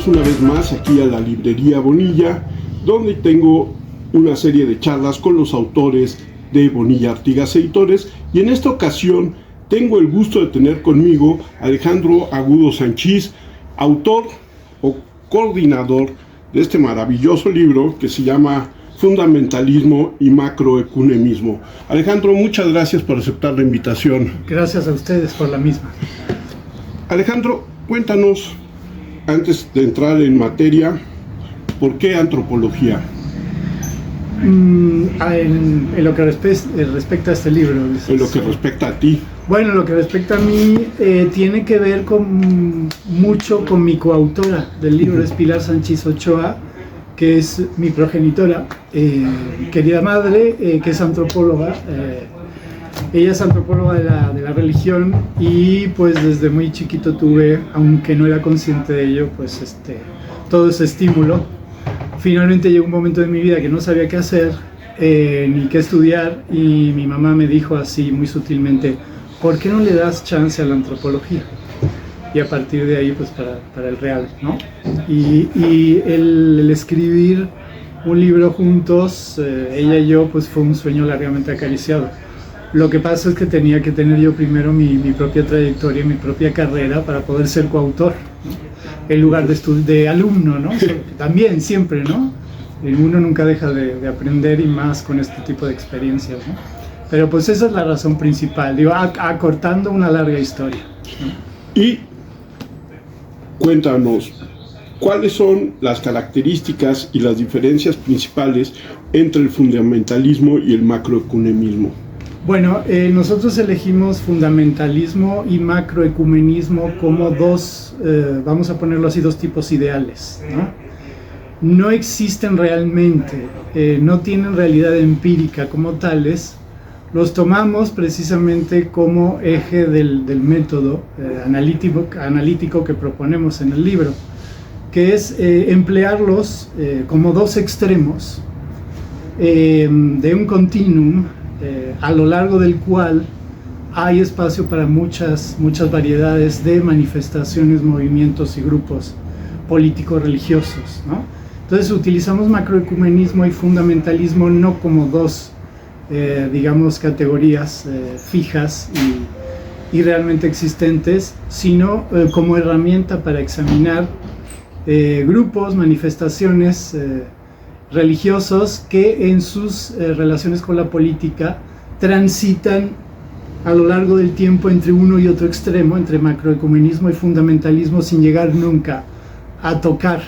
bienvenidos una vez más aquí a la librería Bonilla, donde tengo una serie de charlas con los autores de Bonilla Artigas Editores, y en esta ocasión tengo el gusto de tener conmigo a Alejandro Agudo Sanchís, autor o coordinador de este maravilloso libro que se llama Fundamentalismo y Macroecumenismo. Alejandro, muchas gracias por aceptar la invitación. Gracias a ustedes por la misma. Alejandro, cuéntanos, antes de entrar en materia, ¿por qué antropología? En lo que respecta a este libro. En lo que respecta a ti. Bueno, lo que respecta a mí tiene que ver mucho con mi coautora del libro, es Pilar Sanchís Ochoa, que es mi progenitora, querida madre, que es antropóloga. Ella es antropóloga de la religión, y pues desde muy chiquito tuve, aunque no era consciente de ello, pues todo ese estímulo. Finalmente llegó un momento de mi vida que no sabía qué hacer, ni qué estudiar, y mi mamá me dijo así muy sutilmente: ¿por qué no le das chance a la antropología? Y a partir de ahí, pues para el real, ¿no? Y el escribir un libro juntos, ella y yo, pues fue un sueño largamente acariciado. Lo que pasa es que tenía que tener yo primero mi propia trayectoria, mi propia carrera, para poder ser coautor, ¿no? En lugar de alumno, ¿no? También, siempre, ¿no? Uno nunca deja de aprender, y más con este tipo de experiencias, ¿no? Pero pues esa es la razón principal, digo, acortando una larga historia, ¿no? Y cuéntanos, ¿cuáles son las características y las diferencias principales entre el fundamentalismo y el macroecumenismo? Bueno, nosotros elegimos fundamentalismo y macroecumenismo como dos, vamos a ponerlo así, dos tipos ideales, ¿no? No existen realmente, no tienen realidad empírica como tales. Los tomamos precisamente como eje del método analítico que proponemos en el libro, que es emplearlos como dos extremos de un continuum, a lo largo del cual hay espacio para muchas variedades de manifestaciones, movimientos y grupos políticos religiosos, ¿no? Entonces utilizamos macroecumenismo y fundamentalismo no como dos digamos categorías fijas y realmente existentes, sino como herramienta para examinar grupos, manifestaciones religiosos que en sus relaciones con la política transitan a lo largo del tiempo entre uno y otro extremo, entre macroecumenismo y fundamentalismo, sin llegar nunca a tocar,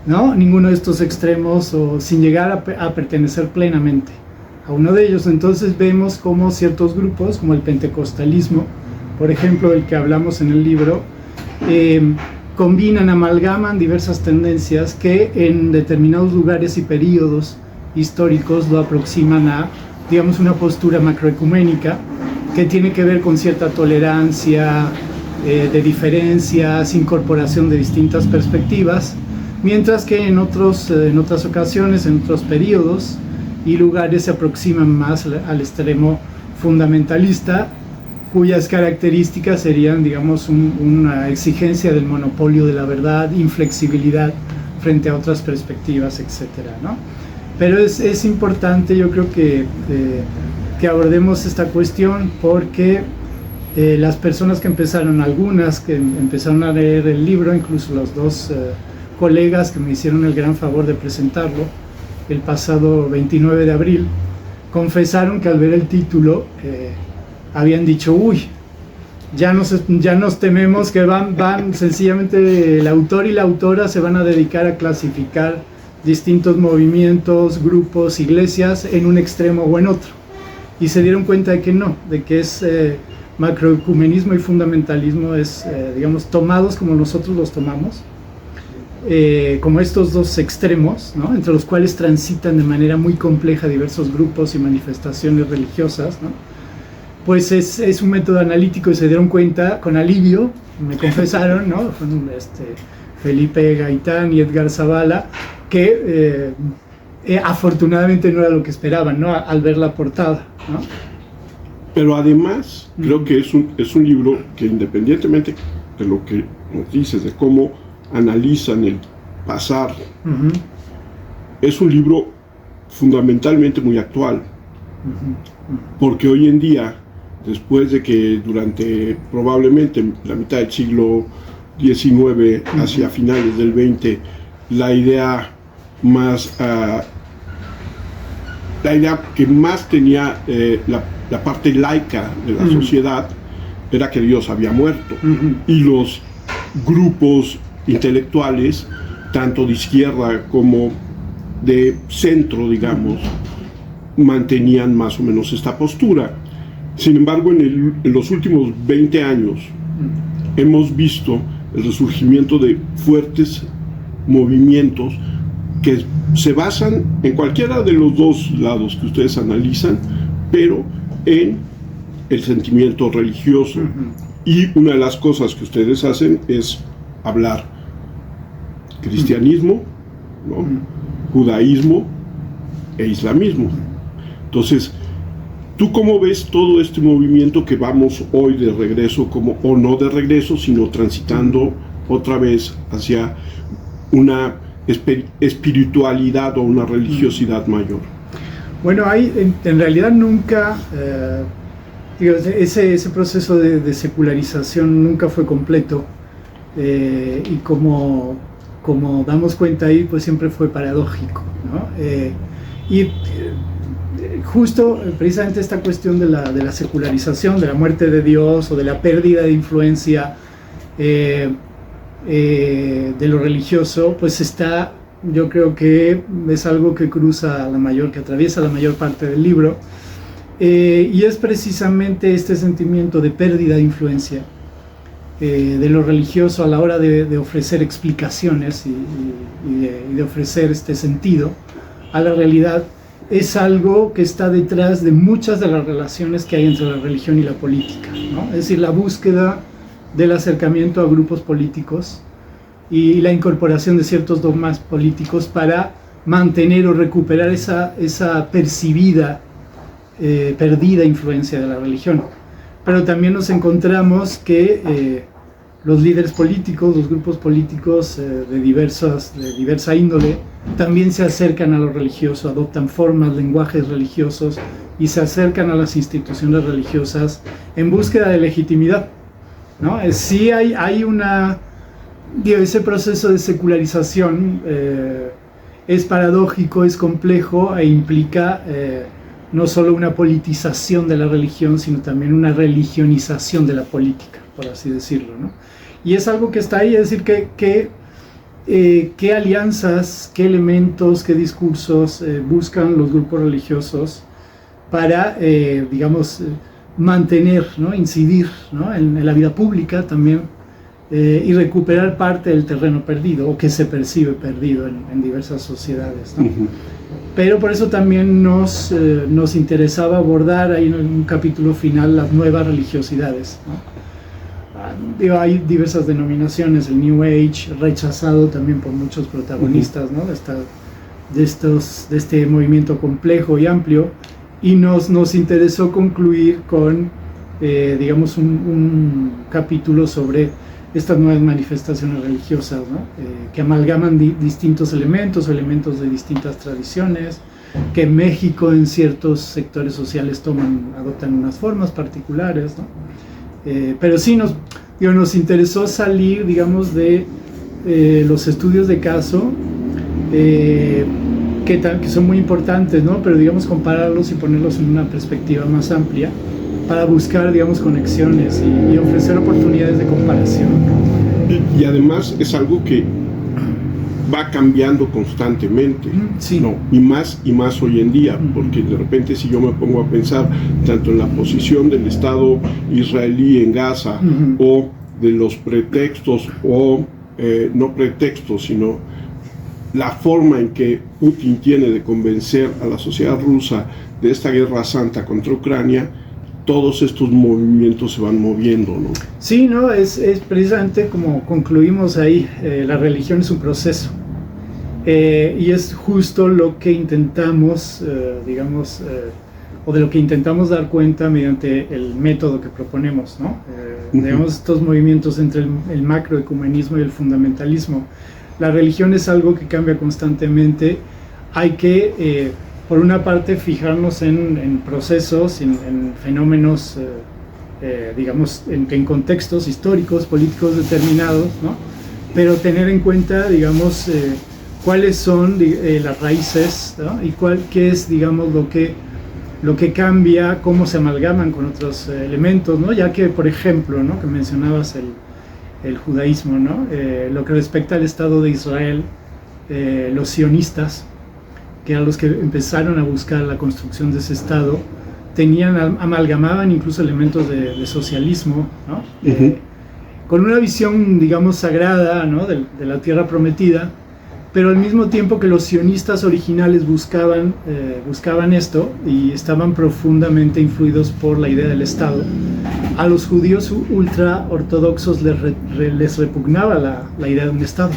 ¿no?, ninguno de estos extremos, o sin llegar a pertenecer plenamente a uno de ellos. Entonces vemos como ciertos grupos, como el pentecostalismo, por ejemplo, del que hablamos en el libro, combinan, amalgaman diversas tendencias que en determinados lugares y periodos históricos lo aproximan a, digamos, una postura macroecuménica que tiene que ver con cierta tolerancia de diferencias, incorporación de distintas perspectivas, mientras que en otras ocasiones, en otros periodos y lugares, se aproximan más al extremo fundamentalista, cuyas características serían, digamos, una exigencia del monopolio de la verdad, inflexibilidad frente a otras perspectivas, etcétera, ¿no? Pero es importante, yo creo que abordemos esta cuestión, porque las personas que algunas que empezaron a leer el libro, incluso los dos colegas que me hicieron el gran favor de presentarlo el pasado 29 de abril, confesaron que al ver el título habían dicho: uy, ya nos tememos que van sencillamente el autor y la autora se van a dedicar a clasificar distintos movimientos, grupos, iglesias en un extremo o en otro, y se dieron cuenta de que no, de que es macroecumenismo y fundamentalismo digamos, tomados como nosotros los tomamos, como estos dos extremos, ¿no?, entre los cuales transitan de manera muy compleja diversos grupos y manifestaciones religiosas, ¿no? Pues es un método analítico, y se dieron cuenta con alivio, me confesaron, ¿no?, Felipe Gaitán y Edgar Zavala, que afortunadamente no era lo que esperaban, ¿no?, al ver la portada, ¿no? Pero además creo que es un libro que, independientemente de lo que nos dices, de cómo analizan pasar. Es un libro fundamentalmente muy actual, porque hoy en día, después de que durante probablemente la mitad del siglo XIX hacia finales del XX, la idea que más tenía la parte laica de la sociedad era que Dios había muerto, y los grupos intelectuales, tanto de izquierda como de centro, digamos, mantenían más o menos esta postura. Sin embargo, en los últimos 20 años hemos visto el resurgimiento de fuertes movimientos que se basan en cualquiera de los dos lados que ustedes analizan, pero en el sentimiento religioso. Y una de las cosas que ustedes hacen es hablar cristianismo, ¿no? Judaísmo e islamismo. Entonces, ¿tú cómo ves todo este movimiento que vamos hoy de regreso, o no de regreso, sino transitando otra vez hacia una espiritualidad o una religiosidad mayor? Bueno, en realidad nunca, ese proceso de secularización nunca fue completo, y como damos cuenta ahí, pues siempre fue paradójico, ¿no? Justo precisamente esta cuestión de la secularización, de la muerte de Dios o de la pérdida de influencia de lo religioso, pues yo creo que es algo que que atraviesa la mayor parte del libro, y es precisamente este sentimiento de pérdida de influencia de lo religioso a la hora de ofrecer explicaciones y de ofrecer este sentido a la realidad. Es algo que está detrás de muchas de las relaciones que hay entre la religión y la política, ¿no? Es decir, la búsqueda del acercamiento a grupos políticos y la incorporación de ciertos dogmas políticos para mantener o recuperar esa percibida, perdida influencia de la religión. Pero también nos encontramos que los líderes políticos, los grupos políticos de diversa índole, también se acercan a lo religioso, adoptan formas, lenguajes religiosos y se acercan a las instituciones religiosas en búsqueda de legitimidad, ¿no? Sí hay ese proceso de secularización es paradójico, es complejo e implica no solo una politización de la religión, sino también una religionización de la política, por así decirlo, ¿no? Y es algo que está ahí, es decir, qué alianzas, qué elementos, qué discursos buscan los grupos religiosos para, mantener, ¿no? Incidir, ¿no? en la vida pública también, y recuperar parte del terreno perdido, o que se percibe perdido en diversas sociedades, ¿no? Pero por eso también nos interesaba abordar ahí en un capítulo final las nuevas religiosidades, ¿no? Hay diversas denominaciones, el New Age, rechazado también por muchos protagonistas, ¿no? de este movimiento complejo y amplio, y nos interesó concluir con, un capítulo sobre estas nuevas manifestaciones religiosas, ¿no? Que amalgaman distintos elementos de distintas tradiciones, que en México en ciertos sectores sociales adoptan unas formas particulares, ¿no? Pero sí nos interesó salir, digamos, de los estudios de caso, que son muy importantes, ¿no? Pero, digamos, compararlos y ponerlos en una perspectiva más amplia para buscar, digamos, conexiones y ofrecer oportunidades de comparación, ¿no? Y además es algo que va cambiando constantemente, sí. ¿no? Y más hoy en día, porque de repente si yo me pongo a pensar tanto en la posición del Estado israelí en Gaza, o de los pretextos, o no pretextos, sino la forma en que Putin tiene de convencer a la sociedad rusa de esta guerra santa contra Ucrania, todos estos movimientos se van moviendo, ¿no? Sí, ¿no? Es precisamente como concluimos ahí, la religión es un proceso, y es justo lo que intentamos, o de lo que intentamos dar cuenta mediante el método que proponemos, ¿no? Digamos, estos movimientos entre el macroecumenismo y el fundamentalismo. La religión es algo que cambia constantemente. Hay que, por una parte, fijarnos en procesos, en fenómenos, digamos, en contextos históricos, políticos determinados, ¿no? Pero tener en cuenta, digamos, cuáles son las raíces, ¿no? Y qué es, digamos, lo que cambia, cómo se amalgaman con otros elementos, ¿no? Ya que, por ejemplo, ¿no? Que mencionabas el judaísmo, ¿no? Lo que respecta al Estado de Israel, los sionistas, que eran los que empezaron a buscar la construcción de ese Estado, amalgamaban incluso elementos de socialismo, ¿no? Con una visión, digamos, sagrada, ¿no? de la tierra prometida, pero al mismo tiempo que los sionistas originales buscaban esto y estaban profundamente influidos por la idea del Estado, a los judíos ultra ortodoxos les repugnaba la idea de un Estado,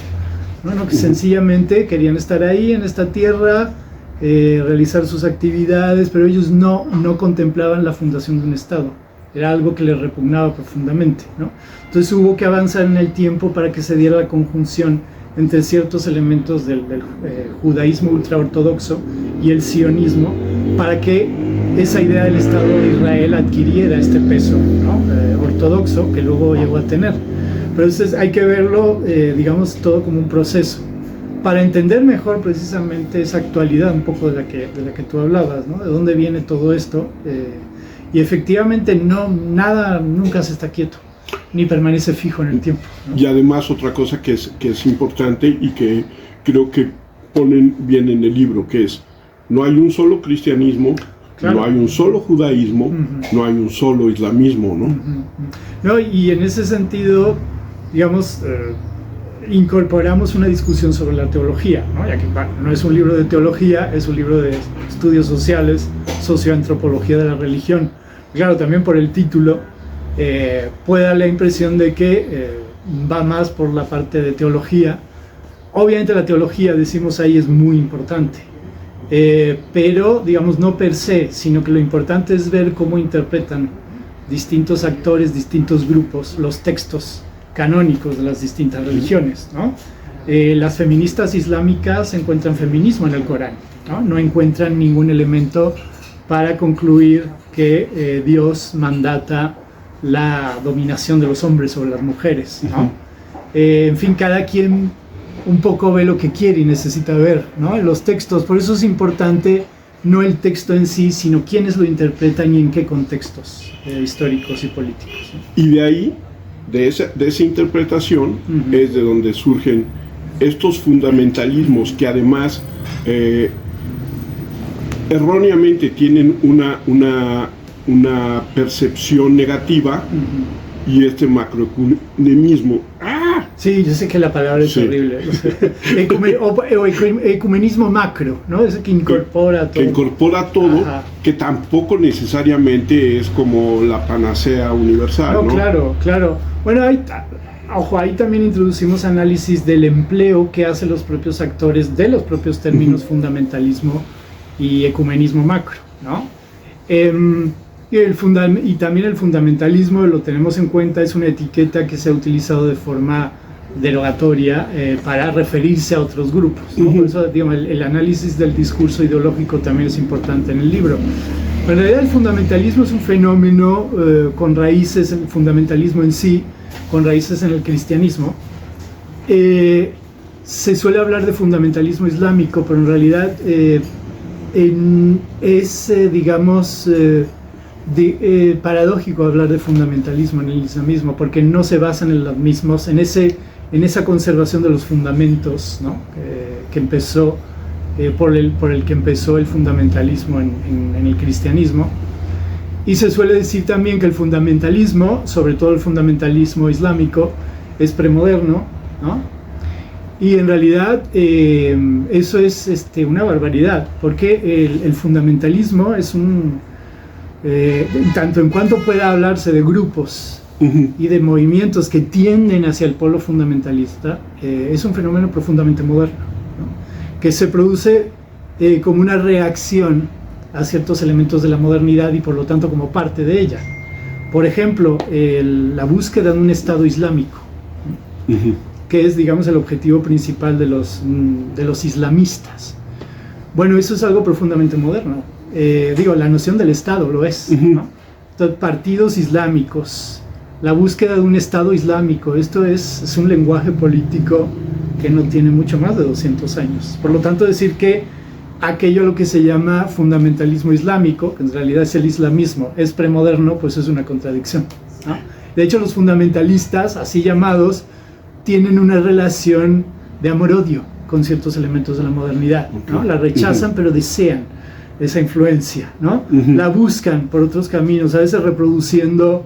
¿no? Que sencillamente querían estar ahí en esta tierra, realizar sus actividades, pero ellos no contemplaban la fundación de un Estado. Era algo que les repugnaba profundamente, ¿no? Entonces hubo que avanzar en el tiempo para que se diera la conjunción entre ciertos elementos del judaísmo ultraortodoxo y el sionismo, para que esa idea del Estado de Israel adquiriera este peso, ¿no? Ortodoxo que luego llegó a tener. Pero entonces hay que verlo, digamos, todo como un proceso, para entender mejor precisamente esa actualidad un poco de la que tú hablabas, ¿no? De dónde viene todo esto, y efectivamente nada nunca se está quieto, ni permanece fijo en el tiempo, ¿no? Y además otra cosa que es importante y que creo que ponen bien en el libro, que es, no hay un solo cristianismo, claro. No hay un solo judaísmo, no hay un solo islamismo, ¿no? No, y en ese sentido, digamos, incorporamos una discusión sobre la teología, ¿no? Ya que no es un libro de teología, es un libro de estudios sociales, socioantropología de la religión. Claro, también por el título puede dar la impresión de que va más por la parte de teología. Obviamente la teología, decimos ahí, es muy importante, pero digamos no per se, sino que lo importante es ver cómo interpretan distintos actores, distintos grupos, los textos canónicos de las distintas religiones, ¿no? Las feministas islámicas encuentran feminismo en el Corán, ¿no? No encuentran ningún elemento para concluir que Dios mandata la dominación de los hombres sobre las mujeres, ¿no? En fin, cada quien un poco ve lo que quiere y necesita ver, ¿no? En los textos. Por eso es importante no el texto en sí, sino quiénes lo interpretan y en qué contextos históricos y políticos, ¿no? Y de ahí, de esa interpretación, es de donde surgen estos fundamentalismos que además erróneamente tienen una percepción negativa, y este macroecumenismo. ¡Ah! Sí, yo sé que la palabra es horrible. Ecumenismo macro, ¿no? Ese que incorpora todo. Que incorpora todo, ajá. Que tampoco necesariamente es como la panacea universal, ¿no? Claro. Bueno, ahí también introducimos análisis del empleo que hacen los propios actores de los propios términos fundamentalismo y ecumenismo macro, ¿no? Y también el fundamentalismo, lo tenemos en cuenta, es una etiqueta que se ha utilizado de forma derogatoria para referirse a otros grupos, ¿no? Por eso, digamos, el análisis del discurso ideológico también es importante en el libro. Pero en realidad el fundamentalismo es un fenómeno con raíces, el fundamentalismo en sí, con raíces en el cristianismo. Se suele hablar de fundamentalismo islámico, pero en realidad es, digamos, paradójico hablar de fundamentalismo en el islamismo, porque no se basan en los mismos, en esa conservación de los fundamentos, ¿no? que empezó por el que empezó el fundamentalismo en el cristianismo. Y se suele decir también que el fundamentalismo, sobre todo el fundamentalismo islámico, es premoderno, ¿no? Y en realidad eso es una barbaridad, porque el fundamentalismo es tanto en cuanto pueda hablarse de grupos y de movimientos que tienden hacia el polo fundamentalista, es un fenómeno profundamente moderno, ¿no? Que se produce como una reacción a ciertos elementos de la modernidad y por lo tanto como parte de ella. Por ejemplo, la búsqueda de un Estado islámico, que que es, digamos, el objetivo principal de los islamistas. Bueno, eso es algo profundamente moderno. La noción del Estado lo es, ¿no? Entonces, partidos islámicos, la búsqueda de un Estado islámico, esto es un lenguaje político que no tiene mucho más de 200 años. Por lo tanto, decir que aquello a lo que se llama fundamentalismo islámico, que en realidad es el islamismo, es premoderno, pues es una contradicción, ¿no? De hecho, los fundamentalistas, así llamados, tienen una relación de amor-odio con ciertos elementos de la modernidad, ¿no? La rechazan, pero desean esa influencia, ¿no? La buscan por otros caminos, a veces reproduciendo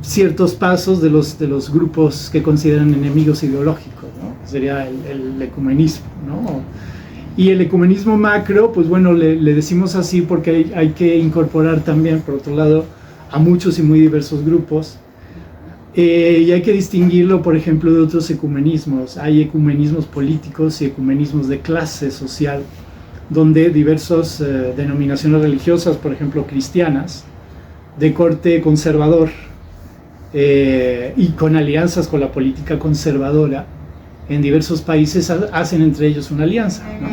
ciertos pasos de los grupos que consideran enemigos ideológicos, ¿no? Sería el ecumenismo, ¿no? Y el ecumenismo macro, pues bueno, le decimos así porque hay que incorporar también, por otro lado, a muchos y muy diversos grupos. Y hay que distinguirlo, por ejemplo, de otros ecumenismos. Hay ecumenismos políticos y ecumenismos de clase social, donde diversas denominaciones religiosas, por ejemplo cristianas, de corte conservador y con alianzas con la política conservadora, en diversos países hacen entre ellos una alianza, ¿no?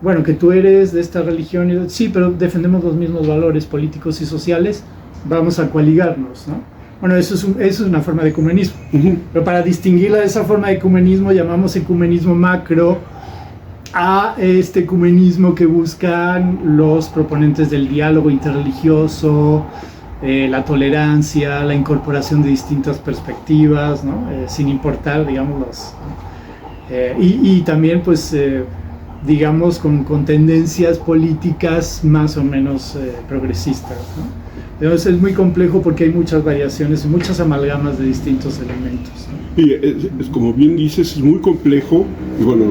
Bueno, que tú eres de esta religión, sí, pero defendemos los mismos valores políticos y sociales, vamos a coaligarnos, ¿no? Bueno, eso es una forma de ecumenismo. Pero para distinguirla de esa forma de ecumenismo, llamamos ecumenismo macro a este ecumenismo que buscan los proponentes del diálogo interreligioso, la tolerancia, la incorporación de distintas perspectivas, ¿no? Sin importar, digamos, y también, pues, digamos, con tendencias políticas más o menos progresistas, ¿no? Entonces es muy complejo porque hay muchas variaciones, muchas amalgamas de distintos elementos, ¿no? Y es como bien dices, es muy complejo, y bueno,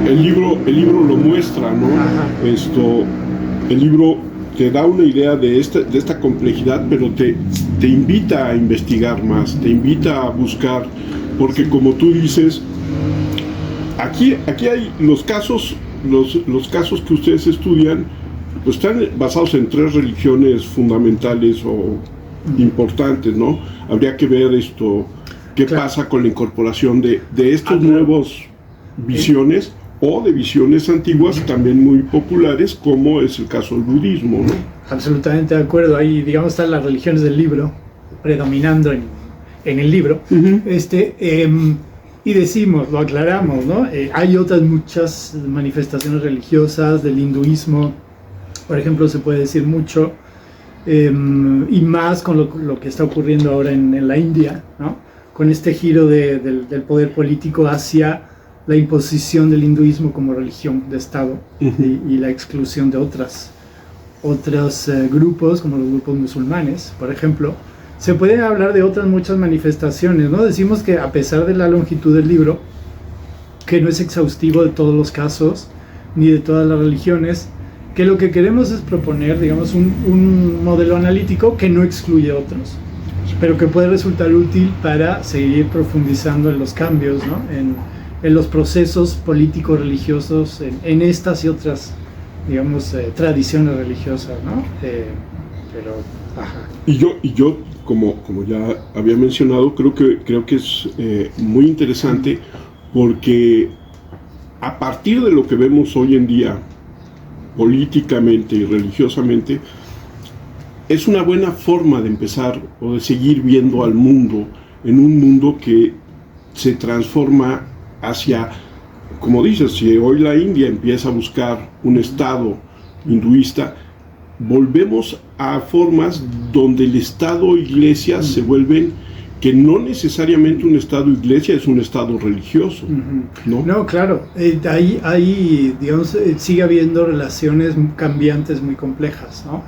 el libro lo muestra, ¿no? El libro te da una idea de esta complejidad, pero te invita a investigar más, te invita a buscar, porque como tú dices, aquí hay los casos que ustedes estudian, pues están basados en 3 religiones fundamentales o importantes, ¿no? Habría que ver qué pasa con la incorporación de estos nuevos visiones o de visiones antiguas también muy populares, como es el caso del budismo, ¿no? Absolutamente de acuerdo. Ahí, digamos, están las religiones del libro predominando en el libro. Y decimos, lo aclaramos, ¿no? Hay otras muchas manifestaciones religiosas del hinduismo, por ejemplo, se puede decir mucho, y más con lo que está ocurriendo ahora en la India, ¿no? Con este giro del poder político hacia la imposición del hinduismo como religión de Estado y la exclusión de otros grupos, como los grupos musulmanes, por ejemplo. Se pueden hablar de otras muchas manifestaciones, ¿no? Decimos que a pesar de la longitud del libro, que no es exhaustivo de todos los casos, ni de todas las religiones, que lo que queremos es proponer, digamos, un modelo analítico que no excluye otros, pero que puede resultar útil para seguir profundizando en los cambios, ¿no? En los procesos políticos religiosos, en estas y otras, digamos, tradiciones religiosas, ¿no? Y yo como ya había mencionado, creo que es muy interesante, porque a partir de lo que vemos hoy en día, políticamente y religiosamente, es una buena forma de empezar o de seguir viendo al mundo, en un mundo que se transforma hacia, como dices, si hoy la India empieza a buscar un Estado hinduista, volvemos a formas donde el Estado-Iglesia se vuelven, que no necesariamente un Estado-Iglesia es un Estado religioso, ¿no? No, claro, ahí digamos, sigue habiendo relaciones cambiantes muy complejas, ¿no?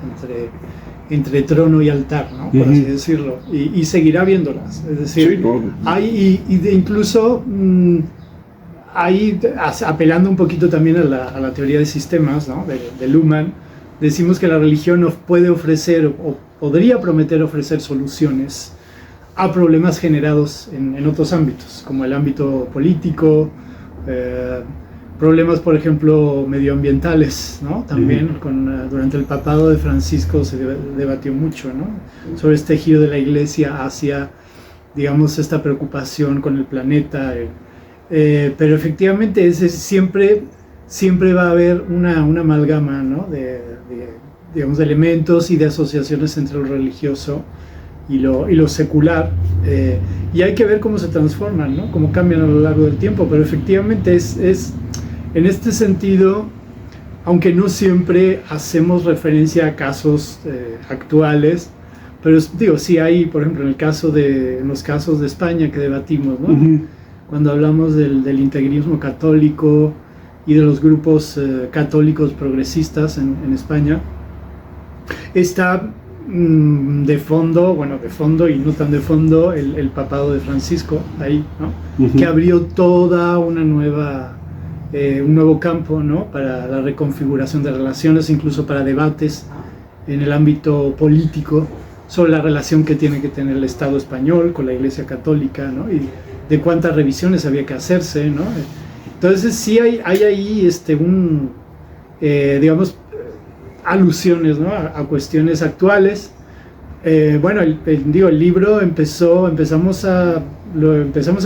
Entre trono y altar, ¿no? Por así decirlo, y seguirá viéndolas, es decir, sí, no. Hay, incluso ahí, apelando un poquito también a la teoría de sistemas, ¿no? de Luhmann, decimos que la religión puede ofrecer o podría prometer ofrecer soluciones a problemas generados en otros ámbitos, como el ámbito político, problemas, por ejemplo, medioambientales, ¿no? También durante el papado de Francisco se debatió mucho, ¿no? Sobre este giro de la Iglesia hacia, digamos, esta preocupación con el planeta. Pero efectivamente siempre va a haber una amalgama, ¿no? Digamos, de elementos y de asociaciones entre lo religioso y lo secular, y hay que ver cómo se transforman, ¿no? Cómo cambian a lo largo del tiempo, pero efectivamente es en este sentido, aunque no siempre hacemos referencia a casos actuales, pero digo, sí hay, por ejemplo, en los casos de España que debatimos, ¿no? Uh-huh. Cuando hablamos del integrismo católico y de los grupos católicos progresistas en España, está de fondo y no tan de fondo el papado de Francisco ahí, ¿no? Uh-huh. Que abrió toda una nueva un nuevo campo, ¿no? Para la reconfiguración de relaciones, incluso para debates en el ámbito político sobre la relación que tiene que tener el Estado español con la Iglesia Católica, ¿no? Y de cuántas revisiones había que hacerse, ¿no? Entonces sí hay ahí digamos, alusiones, ¿no? a cuestiones actuales. Bueno, el libro empezamos a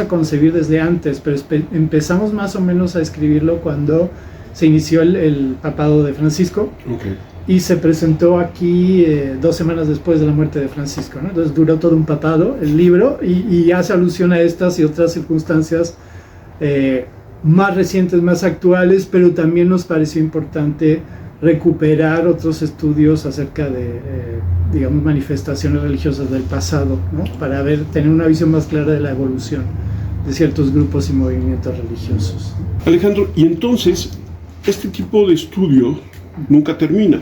concebir desde antes, pero empezamos más o menos a escribirlo cuando se inició el papado de Francisco. Okay. Y se presentó aquí 2 semanas después de la muerte de Francisco, ¿no? Entonces duró todo un papado el libro y hace alusión a estas y otras circunstancias más recientes, más actuales, pero también nos pareció importante recuperar otros estudios acerca de, digamos, manifestaciones religiosas del pasado, ¿no? Para tener una visión más clara de la evolución de ciertos grupos y movimientos religiosos. Alejandro, y entonces, este tipo de estudio nunca termina.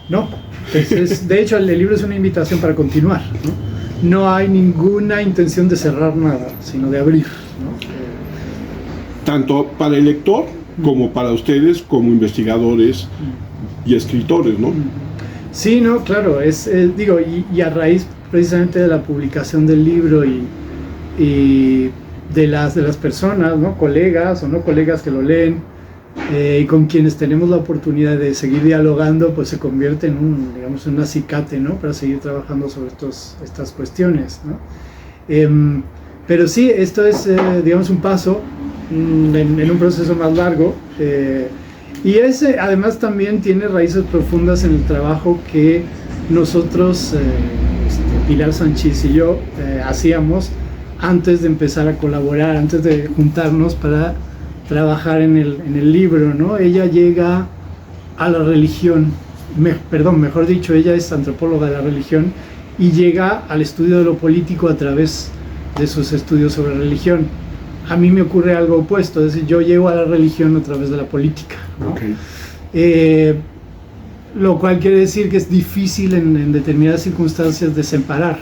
No, de hecho el libro es una invitación para continuar, ¿no? No hay ninguna intención de cerrar nada, sino de abrir, ¿no? Tanto para el lector como para ustedes como investigadores y escritores, ¿no? Sí, no, claro, digo, y a raíz precisamente de la publicación del libro y de las personas, ¿no? Colegas o no colegas que lo leen, y con quienes tenemos la oportunidad de seguir dialogando, pues se convierte en un acicate, ¿no? Para seguir trabajando sobre estas cuestiones, ¿no? Pero sí, esto es, digamos, un paso en un proceso más largo, y ese además también tiene raíces profundas en el trabajo que nosotros, Pilar Sanchís y yo, hacíamos antes de empezar a colaborar, antes de juntarnos para trabajar en el libro, ¿no? Ella llega a la religión, mejor dicho, ella es antropóloga de la religión y llega al estudio de lo político a través de sus estudios sobre religión. A mí me ocurre algo opuesto, es decir, yo llego a la religión a través de la política, ¿no? Okay. Lo cual quiere decir que es difícil en determinadas circunstancias de separar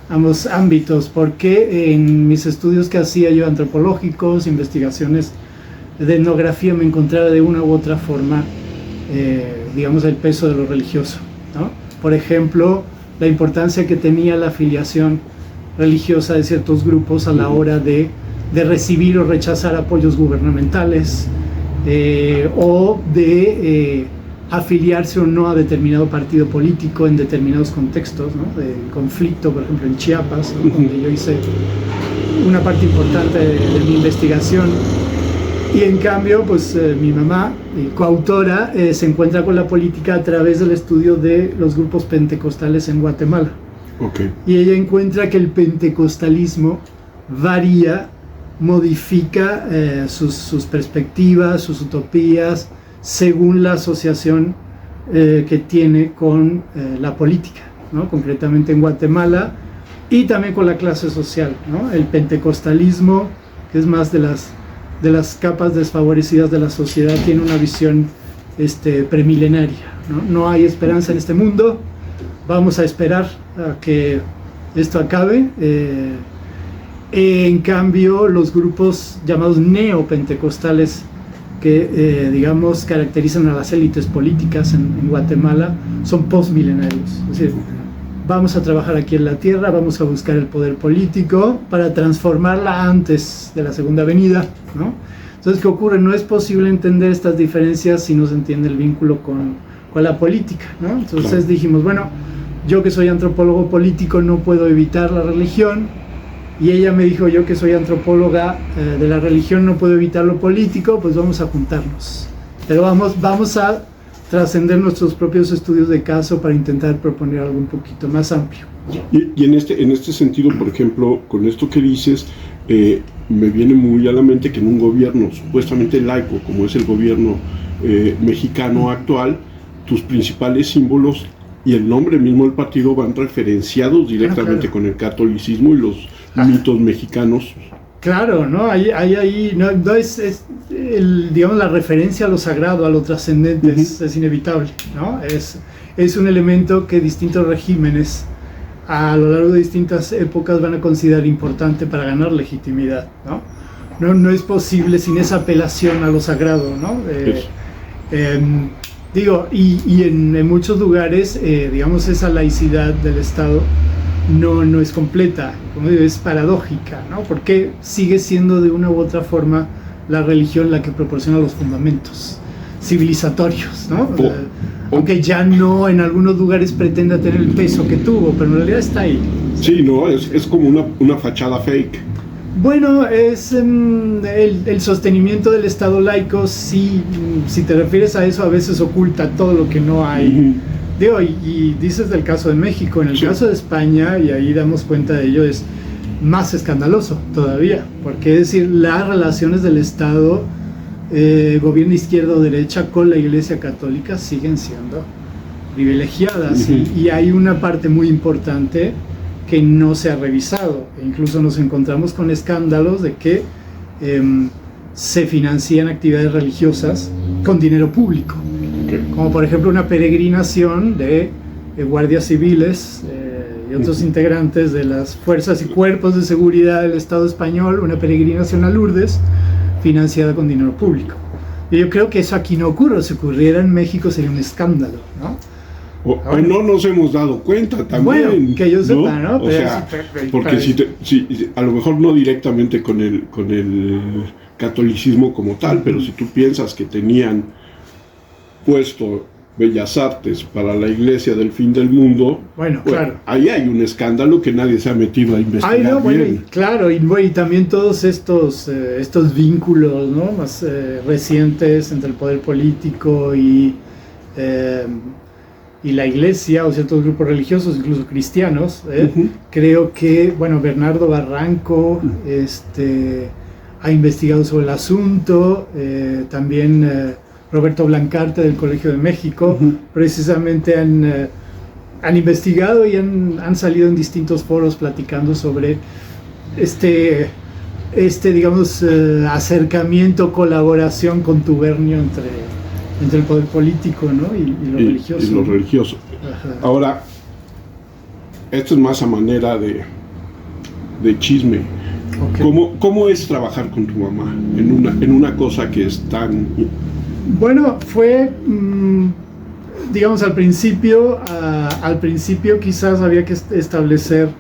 ambos ámbitos, porque en mis estudios que hacía yo antropológicos, investigaciones de etnografía, me encontraba de una u otra forma, digamos, el peso de lo religioso, ¿no? Por ejemplo, la importancia que tenía la afiliación religiosa de ciertos grupos a la hora de recibir o rechazar apoyos gubernamentales, o de afiliarse o no a determinado partido político en determinados contextos, ¿no? De conflicto, por ejemplo en Chiapas, ¿no? Donde yo hice una parte importante de mi investigación. Y en cambio, pues mi mamá, coautora, se encuentra con la política a través del estudio de los grupos pentecostales en Guatemala. Okay. Y ella encuentra que el pentecostalismo varía, modifica sus perspectivas, sus utopías, según la asociación que tiene con la política, ¿no? Concretamente en Guatemala, y también con la clase social, ¿no? El pentecostalismo, que es más de las capas desfavorecidas de la sociedad, tiene una visión premilenaria, ¿no? No hay esperanza en este mundo, vamos a esperar a que esto acabe. En cambio, los grupos llamados neopentecostales, que digamos caracterizan a las élites políticas en Guatemala, son postmilenarios. Es decir, vamos a trabajar aquí en la tierra, vamos a buscar el poder político para transformarla antes de la segunda venida, ¿no? Entonces, ¿qué ocurre? No es posible entender estas diferencias si no se entiende el vínculo con la política, ¿no? Entonces dijimos, bueno, yo que soy antropólogo político no puedo evitar la religión, y ella me dijo, yo que soy antropóloga de la religión no puedo evitar lo político, pues vamos a juntarnos, pero vamos a trascender nuestros propios estudios de caso para intentar proponer algo un poquito más amplio. Y en este sentido, por ejemplo, con esto que dices, me viene muy a la mente que en un gobierno supuestamente laico, como es el gobierno mexicano actual, tus principales símbolos y el nombre mismo del partido van referenciados directamente con el catolicismo y los mitos mexicanos. Claro, ¿no? Ahí no es digamos, la referencia a lo sagrado, a lo trascendente, es inevitable, ¿no? Es un elemento que distintos regímenes a lo largo de distintas épocas van a considerar importante para ganar legitimidad, ¿no? No es posible sin esa apelación a lo sagrado, ¿no? Digo, y en muchos lugares, digamos, esa laicidad del Estado no es completa, como digo, es paradójica, ¿no? Porque sigue siendo de una u otra forma la religión la que proporciona los fundamentos civilizatorios, ¿no? Aunque ya no en algunos lugares pretenda tener el peso que tuvo, pero en realidad está ahí. Sí, no, es como una fachada fake. Bueno, es el sostenimiento del Estado laico, si te refieres a eso, a veces oculta todo lo que no hay. Digo, y dices del caso de México, en el caso de España, y ahí damos cuenta de ello, es más escandaloso todavía, porque es decir, las relaciones del Estado, gobierno izquierda o derecha, con la Iglesia Católica siguen siendo privilegiadas, y hay una parte muy importante que no se ha revisado, e incluso nos encontramos con escándalos de que se financian actividades religiosas con dinero público, como por ejemplo una peregrinación de guardias civiles y otros integrantes de las fuerzas y cuerpos de seguridad del Estado español, una peregrinación a Lourdes financiada con dinero público. Y yo creo que eso aquí no ocurre, si ocurriera en México sería un escándalo, ¿no? O no nos hemos dado cuenta también. Bueno, que yo sepa, ¿no? O sea, porque si a lo mejor no directamente con el catolicismo como tal, pero si tú piensas que tenían puesto Bellas Artes para la Iglesia del Fin del Mundo, bueno, claro, ahí hay un escándalo que nadie se ha metido a investigar. No, bueno, claro, y también todos estos vínculos, ¿no? Más recientes entre el poder político y la Iglesia o ciertos grupos religiosos, incluso cristianos. Creo que, bueno, Bernardo Barranco ha investigado sobre el asunto, también Roberto Blancarte del Colegio de México, precisamente han investigado y han salido en distintos foros platicando sobre digamos, acercamiento, colaboración, contubernio entre el poder político, ¿no? y lo religioso. Y lo religioso. Ahora, esto es más a manera de chisme. ¿Cómo es trabajar con tu mamá en una cosa que es tan... Bueno, fue, digamos, al principio quizás había que establecer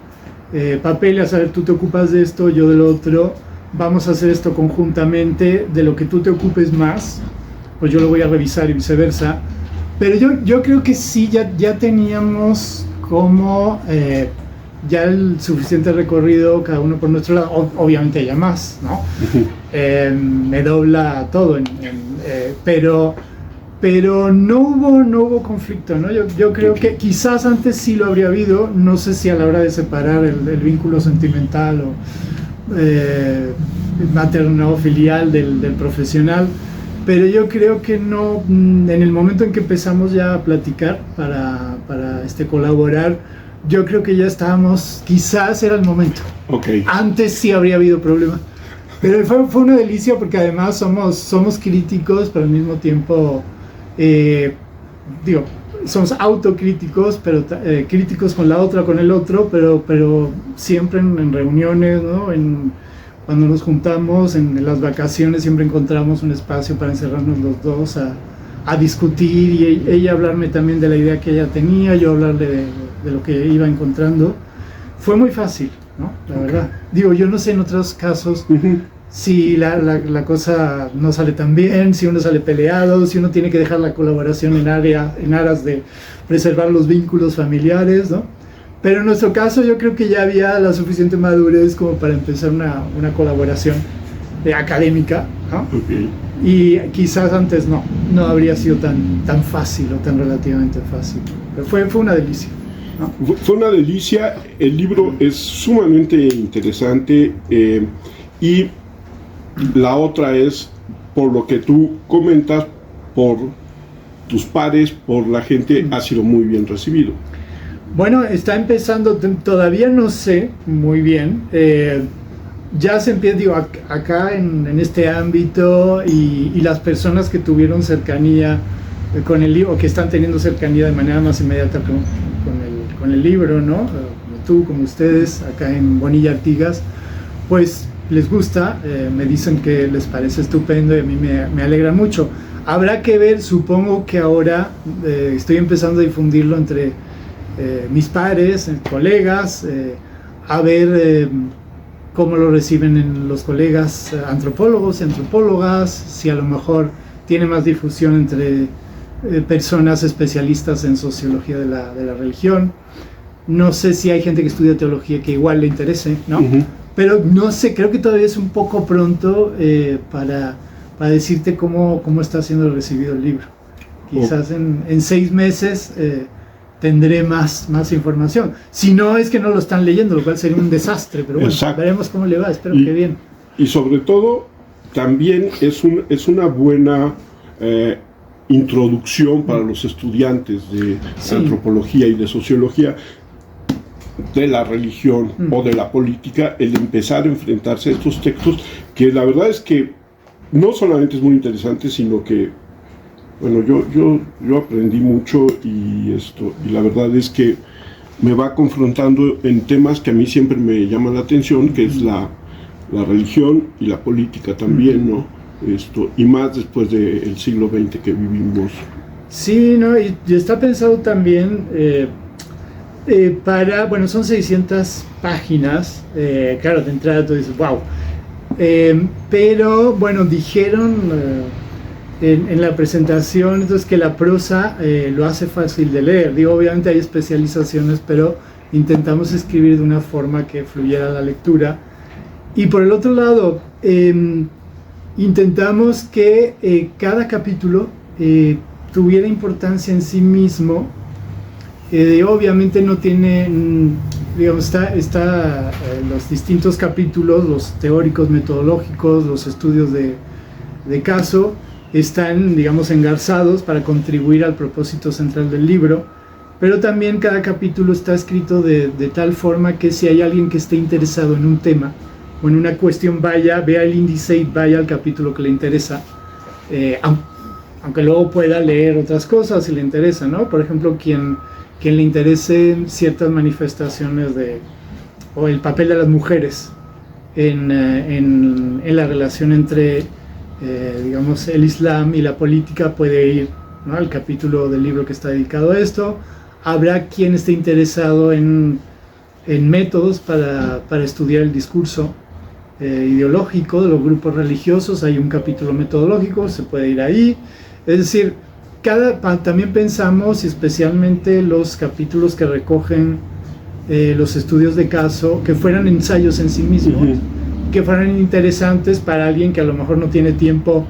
papeles, a ver, tú te ocupas de esto, yo del otro, vamos a hacer esto conjuntamente, de lo que tú te ocupes más, pues yo lo voy a revisar y viceversa. Pero yo creo que sí, ya teníamos como ya el suficiente recorrido, cada uno por nuestro lado, obviamente ella más, ¿no? Me dobla todo, pero no hubo conflicto, ¿no? Yo creo que quizás antes sí lo habría habido, no sé si a la hora de separar el vínculo sentimental o materno filial del profesional, pero yo creo que no, en el momento en que empezamos ya a platicar para colaborar, yo creo que ya estábamos, quizás era el momento. Antes sí habría habido problema. Pero fue una delicia porque además somos críticos, pero al mismo tiempo, somos autocríticos, pero críticos con la otra, con el otro, pero siempre en reuniones, ¿no? Cuando nos juntamos, en las vacaciones, siempre encontramos un espacio para encerrarnos los dos a discutir y ella hablarme también de la idea que ella tenía, yo hablarle de lo que iba encontrando. Fue muy fácil, ¿no? La verdad. Digo, yo no sé en otros casos si la cosa no sale tan bien, si uno sale peleado, si uno tiene que dejar la colaboración en aras de preservar los vínculos familiares, ¿no? Pero en nuestro caso yo creo que ya había la suficiente madurez como para empezar una colaboración académica, ¿no? Okay. Y quizás antes no habría sido tan fácil o tan relativamente fácil. Pero fue una delicia, ¿no? Fue una delicia, el libro es sumamente interesante y la otra es, por lo que tú comentas, por tus pares, por la gente, ha sido muy bien recibido. Bueno, está empezando, todavía no sé muy bien. Ya se empieza, digo, acá en este ámbito y las personas que tuvieron cercanía con el libro, o que están teniendo cercanía de manera más inmediata con el libro, ¿no? Como tú, como ustedes, acá en Bonilla Artigas, pues les gusta, me dicen que les parece estupendo y a mí me alegra mucho. Habrá que ver, supongo que ahora estoy empezando a difundirlo entre mis pares, colegas, a ver cómo lo reciben los colegas antropólogos y antropólogas, si a lo mejor tiene más difusión entre personas especialistas en sociología de la religión. No sé si hay gente que estudia teología que igual le interese, ¿no? Uh-huh. Pero no sé, creo que todavía es un poco pronto para decirte cómo está siendo recibido el libro. Quizás en 6 meses tendré más información. Si no, es que no lo están leyendo, lo cual sería un desastre, pero bueno, exacto, veremos cómo le va, espero que bien. Y sobre todo, también es una buena introducción para los estudiantes de antropología y de sociología, de la religión o de la política, el empezar a enfrentarse a estos textos, que la verdad es que no solamente es muy interesante, sino que, bueno, yo aprendí mucho y la verdad es que me va confrontando en temas que a mí siempre me llaman la atención, que es la religión y la política también, ¿no? Y más después del siglo XX que vivimos. Sí, ¿no? Y está pensado también bueno, son 600 páginas, claro, de entrada tú dices, wow, pero bueno, dijeron en la presentación entonces que la prosa lo hace fácil de leer. Digo, obviamente hay especializaciones, pero intentamos escribir de una forma que fluyera la lectura. Y por el otro lado, intentamos que cada capítulo tuviera importancia en sí mismo. Obviamente no tiene, digamos, está los distintos capítulos, los teóricos metodológicos, los estudios de caso, están, digamos, engarzados para contribuir al propósito central del libro, pero también cada capítulo está escrito de tal forma que si hay alguien que esté interesado en un tema o en una cuestión, vea el índice y vaya al capítulo que le interesa, aunque luego pueda leer otras cosas si le interesa, ¿no? Por ejemplo, quien le interese ciertas manifestaciones o el papel de las mujeres en la relación entre digamos, el Islam y la política, puede ir, ¿no?, al capítulo del libro que está dedicado a esto. Habrá quien esté interesado en métodos para estudiar el discurso ideológico de los grupos religiosos, hay un capítulo metodológico, se puede ir ahí. Es decir, también pensamos, especialmente los capítulos que recogen los estudios de caso, que fueran ensayos en sí mismos, que fueran interesantes para alguien que a lo mejor no tiene tiempo.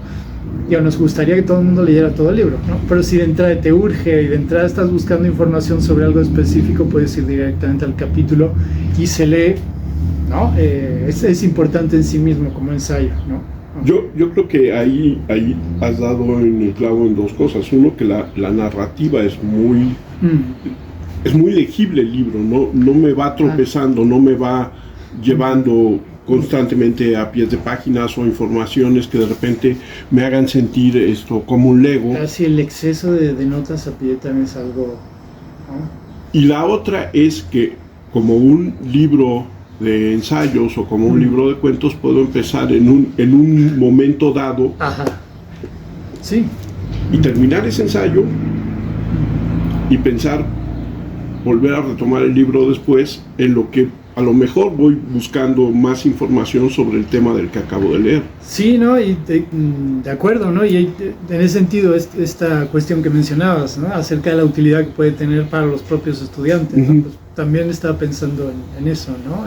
Nos gustaría que todo el mundo leyera todo el libro, ¿no? Pero si de entrada te urge y de entrada estás buscando información sobre algo específico, puedes ir directamente al capítulo y se lee, ¿no? Es importante en sí mismo como ensayo, ¿no? Yo creo que ahí has dado en el clavo en 2 cosas. Uno, que la narrativa es muy legible el libro, no me va tropezando, no me va llevando constantemente a pies de páginas o informaciones que de repente me hagan sentir esto como un Lego. Casi el exceso de notas a pie también es algo, ¿no? Y la otra es que, como un libro de ensayos o como un libro de cuentos, puedo empezar en un momento dado. Ajá. Sí. Y terminar ese ensayo y pensar, volver a retomar el libro después, en lo que a lo mejor voy buscando más información sobre el tema del que acabo de leer. Sí, ¿no? Y de acuerdo, ¿no? Y en ese sentido, esta cuestión que mencionabas, ¿no?, acerca de la utilidad que puede tener para los propios estudiantes, ¿no? Pues también estaba pensando en eso, ¿no?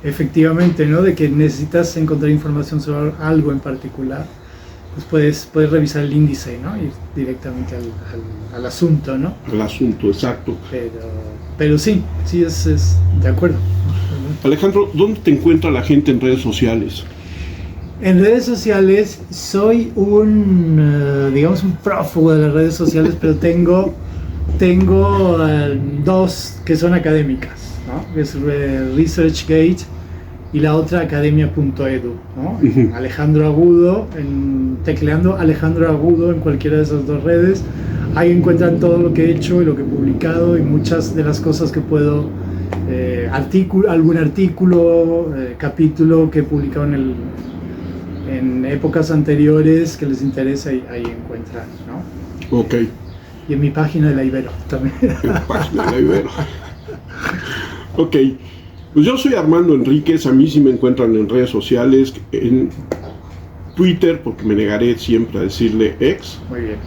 Efectivamente, ¿no? De que necesitas encontrar información sobre algo en particular, pues puedes revisar el índice, ¿no? Ir directamente al asunto, ¿no? Al asunto, exacto. Pero sí, es de acuerdo. Alejandro, ¿dónde te encuentra la gente en redes sociales? En redes sociales soy digamos, un prófugo de las redes sociales, pero tengo dos que son académicas, ¿no? Es ResearchGate y la otra academia.edu, ¿no? Uh-huh. Alejandro Agudo, tecleando Alejandro Agudo en cualquiera de esas dos redes, ahí encuentran todo lo que he hecho y lo que he publicado y muchas de las cosas que puedo, algún artículo, capítulo que he publicado en épocas anteriores que les interesa, ahí encuentran, ¿no? Ok. Y en mi página de la Ibero también. En la página de la Ibero. Ok. Pues yo soy Armando Enríquez, a mí sí me encuentran en redes sociales, en Twitter, porque me negaré siempre a decirle ex. Muy bien.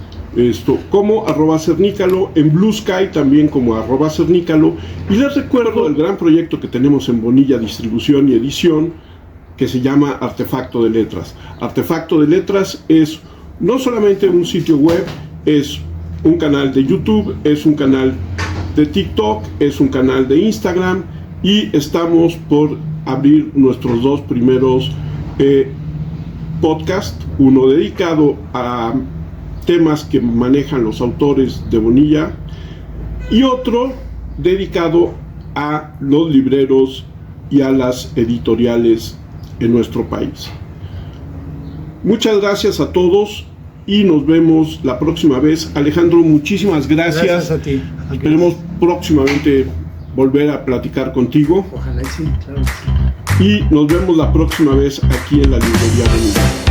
Como @cernícalo, en Blue Sky también como @cernícalo. Y les recuerdo el gran proyecto que tenemos en Bonilla Distribución y Edición, que se llama Artefacto de Letras. Artefacto de Letras es no solamente un sitio web, es un canal de YouTube, es un canal de TikTok, es un canal de Instagram, y estamos por abrir nuestros dos primeros podcasts, uno dedicado a temas que manejan los autores de Bonilla y otro dedicado a los libreros y a las editoriales en nuestro país. Muchas gracias a todos y nos vemos la próxima vez. Alejandro, muchísimas gracias. Gracias a ti. Esperemos próximamente volver a platicar contigo. Ojalá y sí, claro. Y nos vemos la próxima vez aquí en la Librería Bonilla.